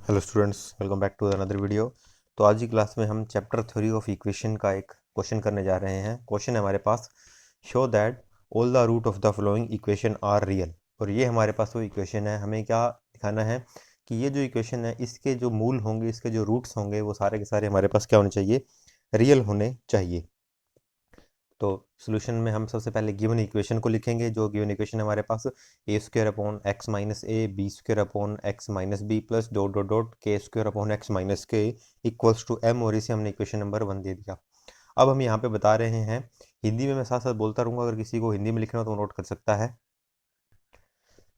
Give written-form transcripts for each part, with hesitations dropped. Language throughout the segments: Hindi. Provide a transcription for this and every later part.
Hello students, welcome back to another video. तो आज की क्लास में हम चैप्टर थ्योरी ऑफ इक्वेशन का एक क्वेश्चन करने जा रहे हैं। क्वेश्चन है हमारे पास, show that all the root of the following equation are real. और ये हमारे पास वो इक्वेशन है। हमें क्या दिखाना है कि ये जो इक्वेशन है इसके जो मूल होंगे, इसके जो रूट्स होंगे, वो सारे के सारे हमारे पास क्या होने चाहिए, रियल होने चाहिए। तो सोल्यूशन में हम सबसे पहले गिवन इक्वेशन को लिखेंगे। जो गिवन इक्वेशन है हमारे पास, a square upon x minus a, b square upon x minus b plus dot dot dot k square upon x minus k equals to m, और इसे हमने इक्वेशन नंबर 1 दे दिया। अब हम यहाँ पे बता रहे हैं, हिंदी में मैं साथ साथ बोलता रहूँगा, अगर किसी को हिंदी में लिखना हो तो नोट कर सकता है।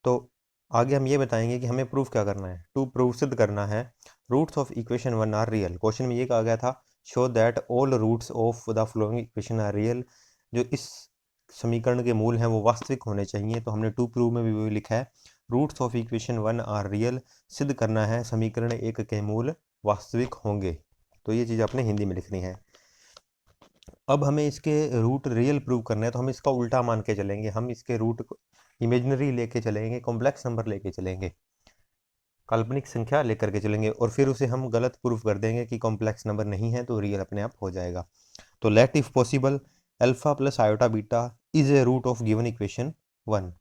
तो आगे हम ये बताएंगे कि हमें प्रूफ क्या करना है। टू प्रूफ सिद्ध करना है roots of equation 1 are real. Question में ये कहा गया था, show that all roots of the following equation are real. जो इस समीकरण के मूल हैं वो वास्तविक होने चाहिए। तो हमने टू प्रूव में भी वही लिखा है, roots of equation 1 are real. सिद्ध करना है समीकरण एक के मूल वास्तविक होंगे। तो ये चीज़ आपने हिंदी में लिखनी है। अब हमें इसके रूट रियल प्रूव करना है, तो हम इसका उल्टा मान के चलेंगे। हम इसके रूट इमेजनरी लेके चलेंगे, कॉम्प्लेक्स नंबर लेके चलेंगे, काल्पनिक संख्या लेकर के चलेंगे, और फिर उसे हम गलत प्रूफ कर देंगे कि कॉम्प्लेक्स नंबर नहीं है, तो रियल अपने आप हो जाएगा। तो let if possible alpha plus iota beta is a root of given equation 1।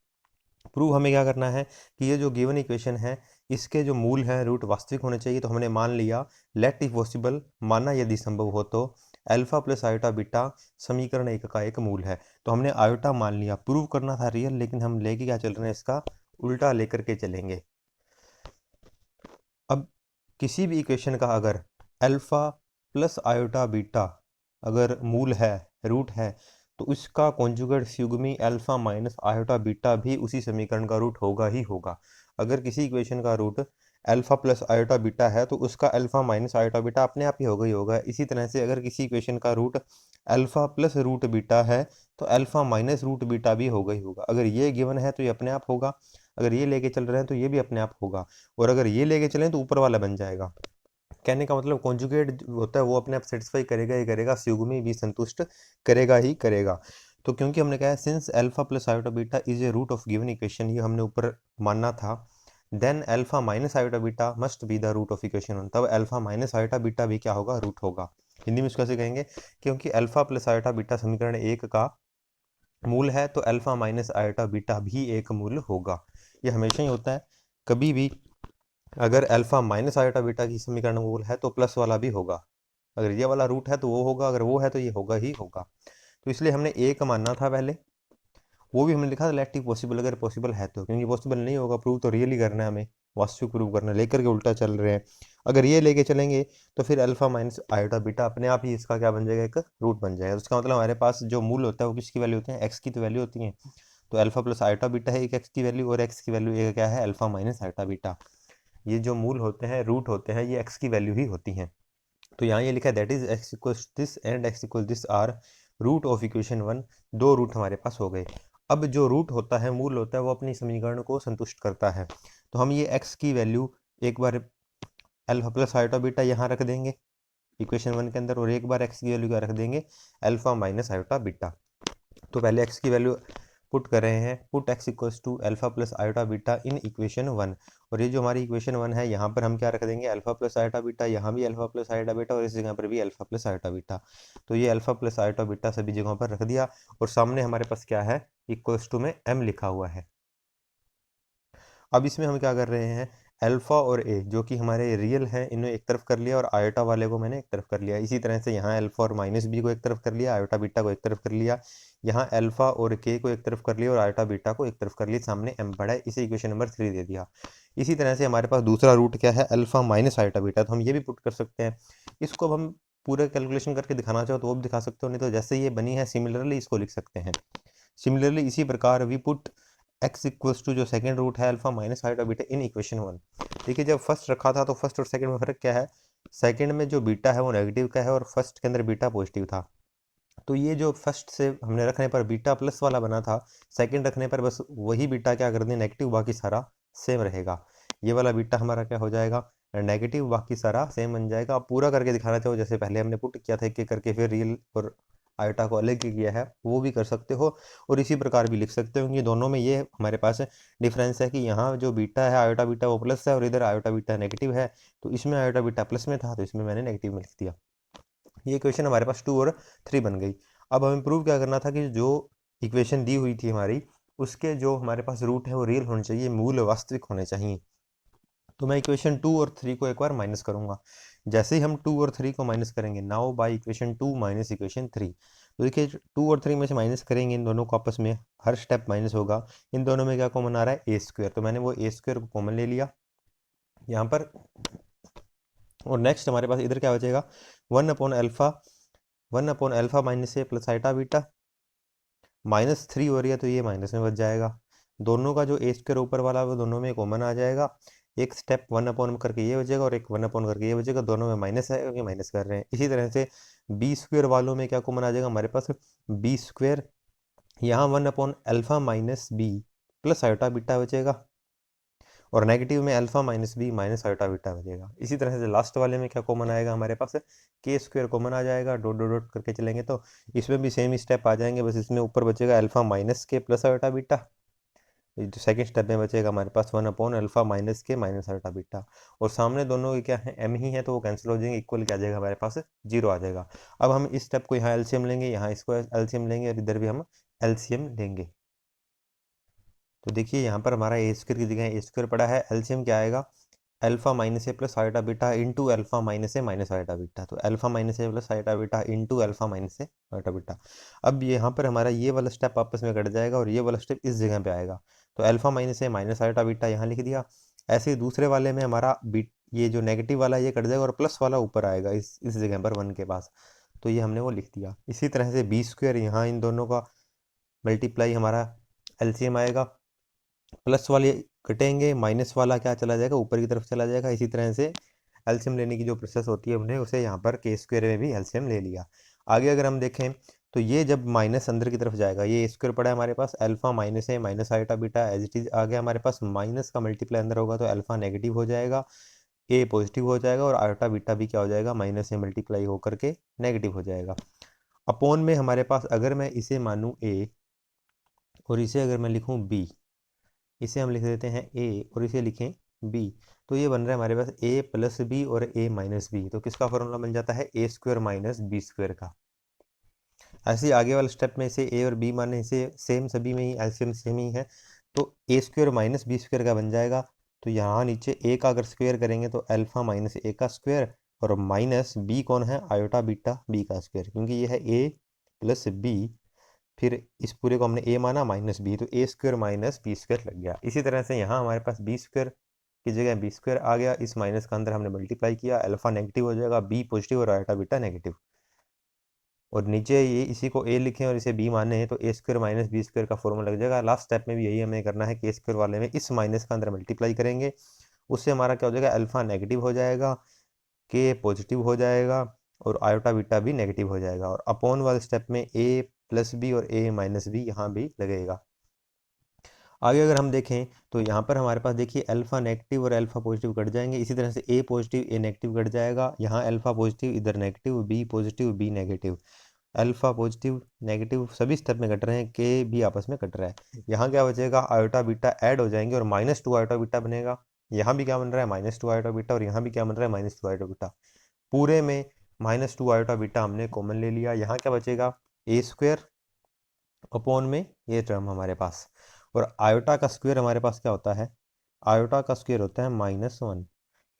Prove हमें क्या करना है कि ये जो गिवन इक्वेशन है इसके जो मूल हैं रूट वास्तविक होने चाहिए। तो हमने मान लिया, लेट इफ पॉसिबल, माना यदि संभव हो तो, अल्फा प्लस आयोटा बीटा समीकरण एक का एक मूल है। तो हमने आयोटा मान लिया। प्रूव करना था रियल, लेकिन हम लेके क्या चल रहे हैं, इसका उल्टा लेकर के चलेंगे। अब किसी भी इक्वेशन का अगर अल्फा प्लस आयोटा बीटा अगर मूल है, रूट है, तो उसका कॉन्जुगेट स्युग्मी अल्फा माइनस आयोटा बीटा भी उसी समीकरण का रूट होगा ही होगा। अगर किसी इक्वेशन का root alpha plus iota beta है तो उसका अल्फा माइनस आयोटा बीटा अपने आप ही होगा ही होगा। इसी तरह से अगर किसी इक्वेशन का root alpha plus root beta है तो अल्फा माइनस रूट बीटा भी होगा ही होगा। अगर ये गिवन है तो ये अपने आप होगा, अगर ये लेके चल रहे हैं तो ये भी अपने आप होगा, और अगर ये लेके चलें तो ऊपर वाला बन जाएगा। कहने का मतलब कॉन्जुगेट होता है वो अपने आप सेटिस्फाई करेगा ही करेगा, स्युग्मी भी संतुष्ट करेगा ही करेगा। तो क्योंकि हमने कहा है since alpha plus iota beta is a root of given equation, ये हमने ऊपर मानना था, then alpha minus iota beta must be the root of equation 1। तब अल्फा माइनस आयोटा बीटा भी क्या होगा, रूट होगा। हिंदी में इसको कैसे कहेंगे, क्योंकि अल्फा प्लस आयोटा बीटा समीकरण एक का मूल है तो अल्फा माइनस आयोटा बीटा भी एक मूल होगा। ये हमेशा ही होता है। कभी भी अगर अल्फा माइनस आयोटा बीटा की समीकरण मूल है तो प्लस वाला भी होगा। अगर ये वाला रूट है तो वो होगा, अगर वो है तो ये होगा ही होगा। तो इसलिए हमने एक मानना था पहले, वो भी हमने लिखा था लेट इफ पॉसिबल, अगर पॉसिबल है तो, क्योंकि पॉसिबल नहीं होगा प्रूव तो रियली करना है हमें, वास्तविक प्रूव करना है, लेकर के उल्टा चल रहे हैं। अगर ये लेके चलेंगे तो फिर अल्फा माइनस आयोटा बीटा अपने आप ही इसका क्या बन जाएगा, एक रूट बन जाएगा। तो इसका मतलब हमारे पास जो मूल होता है वो किसकी वैल्यू होती है, एक्स की तो वैल्यू होती है। तो अल्फा प्लस आयोटा बीटा है एक एक्स की वैल्यू, और एक्स की वैल्यू एक क्या है, अल्फा माइनस आयोटा बीटा। ये जो मूल होते हैं, रूट होते हैं, ये एक्स की वैल्यू ही होती हैं। तो यहाँ ये लिखा है that is x equals this and x equal this are root of equation 1। दो रूट हमारे पास हो गए। अब जो रूट होता है, मूल होता है, वो अपनी समीकरण को संतुष्ट करता है। तो हम ये एक्स की वैल्यू एक बार अल्फा प्लस आयोटा बीटा यहाँ रख देंगे इक्वेशन 1 के अंदर, और एक बार एक्स की वैल्यू क्या रख देंगे, अल्फा माइनस आयोटा बीटा। तो पहले एक्स की वैल्यू पुट कर रहे हैं, put x equals to alpha plus iota beta in equation 1। और ये जो हमारी इक्वेशन 1 है यहाँ पर हम क्या रख देंगे, अल्फा प्लस आयोटा बीटा, यहाँ भी अल्फा प्लस आयोटा बीटा, और इस जगह पर भी अल्फा प्लस आयोटा बीटा। तो ये अल्फा प्लस आयोटा बीटा सभी जगहों पर रख दिया, और सामने हमारे पास क्या है, इक्वल्स टू में एम लिखा हुआ है। अब इसमें हम क्या कर रहे हैं, अल्फा और ए जो कि हमारे रियल हैं इन्हें एक तरफ कर लिया, और आयोटा वाले को मैंने एक तरफ कर लिया। इसी तरह से यहाँ अल्फा और माइनस बी को एक तरफ कर लिया, आयोटा बीटा को एक तरफ कर लिया। यहाँ अल्फा और के को एक तरफ कर लिया और आयोटा बीटा को एक तरफ कर लिया। सामने एम पड़ा है, इसे इक्वेशन नंबर 3 दे दिया। इसी तरह से हमारे पास दूसरा रूट क्या है, अल्फा माइनस आयोटा बीटा, तो हम ये भी पुट कर सकते हैं। इसको अब हम पूरा कैलकुलेशन करके दिखाना चाहो तो वो भी दिखा सकते हो, नहीं तो जैसे ये बनी है सिमिलरली इसको लिख सकते हैं। सिमिलरली इसी प्रकार we put x equals to जो सेकंड रूट है alpha minus iota beta in equation 1। देखिए जब फर्स्ट रखा था तो फर्स्ट और सेकंड में फर्क क्या है, सेकंड में जो बीटा है वो नेगेटिव का है और फर्स्ट के अंदर बीटा पॉजिटिव था। तो ये जो फर्स्ट से हमने रखने पर बीटा प्लस वाला बना था, सेकंड रखने पर बस वही बीटा क्या कर दें, नेगेटिव, बाकी सारा सेम रहेगा। ये वाला बीटा हमारा क्या हो जाएगा, नेगेटिव, बाकी सारा सेम बन जाएगा। आप पूरा करके दिखाना चाहो जैसे पहले हमने पुट किया था एक एक करके, फिर रियल और आयोटा को अलग किया है वो भी कर सकते हो, और इसी प्रकार भी लिख सकते हो, क्योंकि दोनों में ये हमारे पास डिफरेंस है कि यहाँ जो बीटा है आयोटा बीटा वो प्लस है और इधर आयोटा बीटा नेगेटिव है, तो इसमें आयोटा बीटा प्लस में था तो इसमें मैंने नेगेटिव में लिख दिया। ये इक्वेशन हमारे पास 2 और 3 बन गई। अब हमें प्रूव क्या करना था कि जो इक्वेशन दी हुई थी हमारी, उसके जो हमारे पास रूट है वो रियल होने चाहिए, मूल वास्तविक होने चाहिए। तो मैं इक्वेशन 2 और 3 को एक बार माइनस करूंगा। जैसे ही हम 2 और 3 को माइनस करेंगे, now by equation 2 minus equation 3, तो देखिए 2 और 3 में से माइनस करेंगे, इन दोनों को आपस में हर स्टेप माइनस होगा। इन दोनों में क्या कॉमन आ रहा है, ए स्क्वायर, तो मैंने वो ए स्क्वायर को कॉमन ले लिया यहाँ पर। और नेक्स्ट हमारे पास इधर क्या बचेगा, 1/अल्फा minus a plus iota beta, -3 हो रही है तो ये माइनस में बच जाएगा। दोनों का जो ए स्क्वायर ऊपर वाला वो दोनों में कॉमन आ जाएगा। एक स्टेप 1 करके ये बचेगा और एक 1 करके ये बचेगा, दोनों में माइनस है क्योंकि माइनस कर रहे हैं। इसी तरह से बी स्क्वायर वालों में क्या कॉमन आ जाएगा हमारे पास, बी स्क्वायर, यहाँ 1/अल्फा minus b plus iota beta बचेगा, और नेगेटिव में alpha minus b minus iota beta बचेगा। इसी तरह से लास्ट वाले में क्या कॉमन आएगा हमारे पास, के स्क्वायर कॉमन आ जाएगा, डॉट डॉट डॉट करके चलेंगे तो इसमें भी सेम स्टेप आ जाएंगे, बस इसमें ऊपर बचेगा अल्फा माइनस के प्लस आयोटा बीटा। जो सेकंड स्टेप में बचेगा हमारे पास 1/अल्फा माइनस के माइनस आयोटा बीटा, और सामने दोनों क्या है, एम ही है तो वो कैंसिल हो जाएंगे, इक्वल क्या आ जाएगा हमारे पास, 0 आ जाएगा। अब हम इस स्टेप को यहाँ एलसीएम लेंगे, यहाँ इसको एलसीएम लेंगे और इधर भी हम एलसीएम लेंगे। तो देखिए यहाँ पर हमारा ए स्क्वायर की जगह ए स्क्वायर पड़ा है, एलसीएम क्या आएगा, alpha minus a plus iota beta into alpha minus a minus iota beta, तो alpha minus a plus iota beta into alpha minus a iota beta. अब यहाँ पर हमारा ये वाला स्टेप आपस में कट जाएगा और ये वाला स्टेप इस जगह पे आएगा, तो alpha minus a minus iota beta यहाँ लिख दिया। ऐसे ही दूसरे वाले में हमारा बीट, ये जो नेगेटिव वाला ये कट जाएगा और प्लस वाला ऊपर आएगा इस जगह पर 1 के पास, तो ये हमने वो लिख दिया। इसी तरह से बी स्क्वायर, यहाँ इन दोनों का मल्टीप्लाई हमारा एलसीएम आएगा, प्लस वाले कटेंगे, माइनस वाला क्या चला जाएगा, ऊपर की तरफ चला जाएगा। इसी तरह से एलसीएम लेने की जो प्रोसेस होती है हमने उसे यहाँ पर के स्क्वायर में भी एलसीएम ले लिया। आगे अगर हम देखें तो ये जब माइनस अंदर की तरफ जाएगा, ये स्क्वायर पड़ा है हमारे पास, अल्फा माइनस है minus iota beta as it is आ गया हमारे पास, माइनस का मल्टीप्लाई अंदर होगा तो अल्फा नेगेटिव हो जाएगा, ए पॉजिटिव हो जाएगा, और आयोटा बीटा भी क्या हो जाएगा, माइनस से मल्टीप्लाई होकर के नेगेटिव हो जाएगा। अपोन में हमारे पास अगर मैं इसे मानूँ ए और इसे अगर मैं लिखूँ बी, इसे हम लिख देते हैं ए और इसे लिखें बी, तो ये बन रहा है हमारे पास ए प्लस बी और ए माइनस बी, तो किसका फॉर्मूला बन जाता है, ए स्क्वायर माइनस बी स्क्वायर का। ऐसे ही आगे वाले स्टेप में इसे ए और बी माने, इसे सेम सभी में ही एलसीएम सेम ही है, तो ए स्क्वायर माइनस बी स्क्वायर का बन जाएगा। तो यहाँ नीचे ए का अगर स्क्वायर करेंगे तो अल्फा माइनस ए का स्क्वायर, और माइनस बी कौन है, आयोटा बीटा बी का स्क्वायर, क्योंकि ये है ए प्लस बी, फिर इस पूरे को हमने ए माना माइनस बी, तो ए स्क्वायर माइनस बी स्क्वायर लग गया। इसी तरह से यहाँ हमारे पास बी स्क्वायर की जगह बी स्क्वायर आ गया, इस माइनस का अंदर हमने मल्टीप्लाई किया, अल्फा नेगेटिव हो जाएगा, बी पॉजिटिव और आयोटा बीटा नेगेटिव, और नीचे ये इसी को ए लिखें और इसे बी माने हैं तो ए स्क्वायर माइनस बी स्क्वायर का फॉर्मूला लग जाएगा। लास्ट स्टेप में भी यही हमें करना है कि ए स्क्वायर वाले में इस माइनस का अंदर मल्टीप्लाई करेंगे, उससे हमारा क्या हो जाएगा, अल्फा नेगेटिव हो जाएगा, के पॉजिटिव हो जाएगा, और आयोटा बीटा भी नेगेटिव हो जाएगा, और अपॉन वाले स्टेप में ए प्लस बी और ए माइनस बी यहाँ भी लगेगा। आगे अगर हम देखें तो यहाँ पर हमारे पास देखिए अल्फा नेगेटिव और अल्फा पॉजिटिव कट जाएंगे, इसी तरह से a positive a negative cut जाएगा, यहाँ अल्फा पॉजिटिव इधर negative, b positive b negative, alpha positive negative सभी स्टेप में कट रहे हैं, के भी आपस में कट रहा है। यहाँ क्या बचेगा, आयोटा बीटा ऐड हो जाएंगे और -2 आयोटा बीटा बनेगा। यहाँ भी क्या बन रहा है, -2 आयोटा बीटा, और यहाँ भी क्या बन रहा है, -2 आयोटा बीटा। पूरे में -2 आयोटा बीटा हमने कॉमन ले लिया। यहाँ क्या बचेगा, ए स्क्वायर अपॉन में ये टर्म हमारे पास, और आयोटा का स्क्वायर हमारे पास क्या होता है, आयोटा का स्क्वायर होता है -1।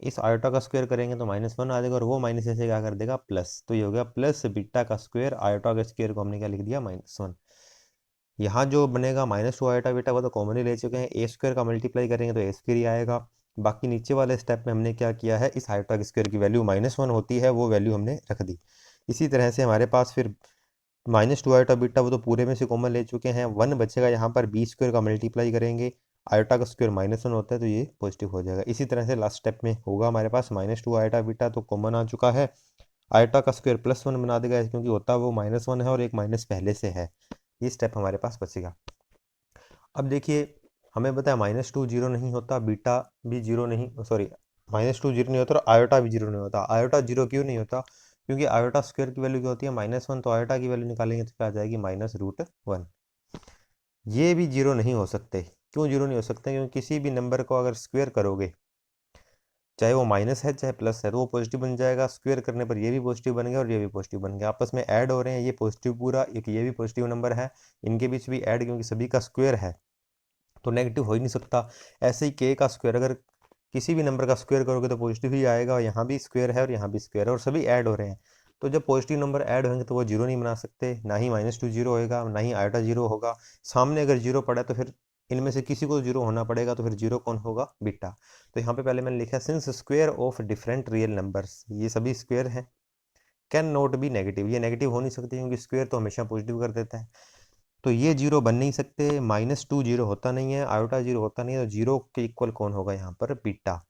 इस आयोटा का स्क्वायर करेंगे तो -1 आ जाएगा, और वो माइनस ऐसे क्या कर देगा, प्लस, तो ये हो गया प्लस बीटा का स्क्वायर, आयोटा के स्क्वायर को हमने क्या लिख दिया, -1। यहाँ जो बनेगा -2 आयोटा बीटा वो तो कॉमन ही ले चुके हैं, ए स्क्वायर का मल्टीप्लाई करेंगे तो ए स्क्वायर ही आएगा। बाकी नीचे वाले स्टेप में हमने क्या किया है, इस आयोटा के स्क्वायर की वैल्यू -1 होती है वो वैल्यू हमने रख दी। इसी तरह से हमारे पास फिर -2 आयोटा बीटा वो तो पूरे में से कॉमन ले चुके हैं, 1 बचेगा, यहाँ पर बी स्क्वायर का मल्टीप्लाई करेंगे, आयोटा का स्क्वायर -1 होता है तो ये पॉजिटिव हो जाएगा। इसी तरह से लास्ट स्टेप में होगा हमारे पास -2 आयोटा बीटा तो कॉमन आ चुका है, आयोटा का स्क्वायर +1 बना देगा क्योंकि होता वो -1 है और एक माइनस पहले से है, ये स्टेप हमारे पास बचेगा। अब देखिए हमें पता है -2 जीरो नहीं होता, बीटा भी जीरो नहीं, सॉरी -2 जीरो नहीं होता और आयोटा भी जीरो नहीं होता। आयोटा जीरो क्यों नहीं होता, क्योंकि आयोटा स्क्वायर की वैल्यू क्या होती है -1, तो आयोटा की वैल्यू निकालेंगे तो क्या आ जाएगी -√1। ये भी जीरो नहीं हो सकते। क्यों जीरो नहीं हो सकते? क्योंकि किसी भी नंबर को अगर स्क्वायर करोगे, चाहे वो माइनस है चाहे प्लस है, तो वो पॉजिटिव बन जाएगा। स्क्वायर करने पर ये भी पॉजिटिव बन गया और ये भी पॉजिटिव बन गया, आपस में ऐड हो रहे हैं, ये पॉजिटिव पूरा, एक ये भी पॉजिटिव नंबर है, इनके बीच भी ऐड, क्योंकि सभी का स्क्वायर है तो नेगेटिव हो ही नहीं सकता। ऐसे ही के का स्क्वायर अगर किसी भी नंबर का स्क्वायर करोगे तो पॉजिटिव ही आएगा, और यहाँ भी स्क्वायर है और यहाँ भी स्क्वायर है और सभी ऐड हो रहे हैं। तो जब पॉजिटिव नंबर ऐड होंगे तो वो जीरो नहीं बना सकते, ना ही -2 जीरो होएगा, ना ही आयोटा जीरो होगा। सामने अगर जीरो पड़ा तो फिर इनमें से किसी को जीरो होना पड़ेगा, तो फिर जीरो कौन होगा? बीटा। तो यहाँ पे पहले मैंने लिखा since square of different real numbers, ये सभी स्क्वायर हैं, कैन नॉट बी नेगेटिव, ये नेगेटिव हो नहीं सकते क्योंकि स्क्वायर तो हमेशा पॉजिटिव कर देता है। तो ये जीरो बन नहीं सकते, -2 जीरो होता नहीं है, आयोटा जीरो होता नहीं है, तो जीरो के इक्वल कौन होगा यहाँ पर? बीटा।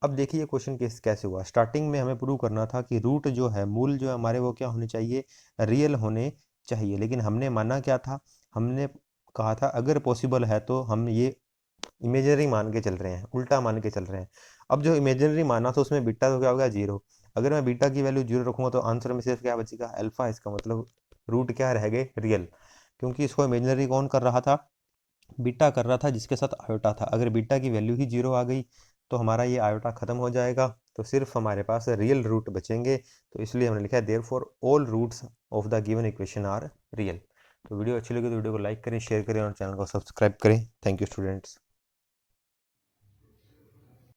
अब देखिए क्वेश्चन कैसे हुआ। स्टार्टिंग में हमें प्रूव करना था कि रूट जो है, मूल जो है हमारे, वो क्या होने चाहिए? रियल होने चाहिए। लेकिन हमने माना क्या था? हमने कहा था अगर पॉसिबल है तो हम ये इमेजनरी मान के चल रहे हैं, उल्टा मान के चल रहे हैं। अब जो इमेजनरी माना था उसमें बीटा तो क्या हो गया? जीरो। अगर मैं बीटा की वैल्यू जीरो रखूंगा तो आंसर में सिर्फ क्या बचेगा? अल्फा। इसका मतलब रूट क्या रह गए? रियल। क्योंकि इसको इमेजनरी कौन कर रहा था? बीटा कर रहा था, जिसके साथ आयोटा था। अगर बीटा की वैल्यू ही जीरो आ गई तो हमारा ये आयोटा खत्म हो जाएगा, तो सिर्फ हमारे पास रियल रूट बचेंगे। तो इसलिए हमने लिखा है therefore all roots of the given equation are real. तो वीडियो अच्छी लगी तो वीडियो को लाइक करें, शेयर करें और चैनल को सब्सक्राइब करें। Thank you students.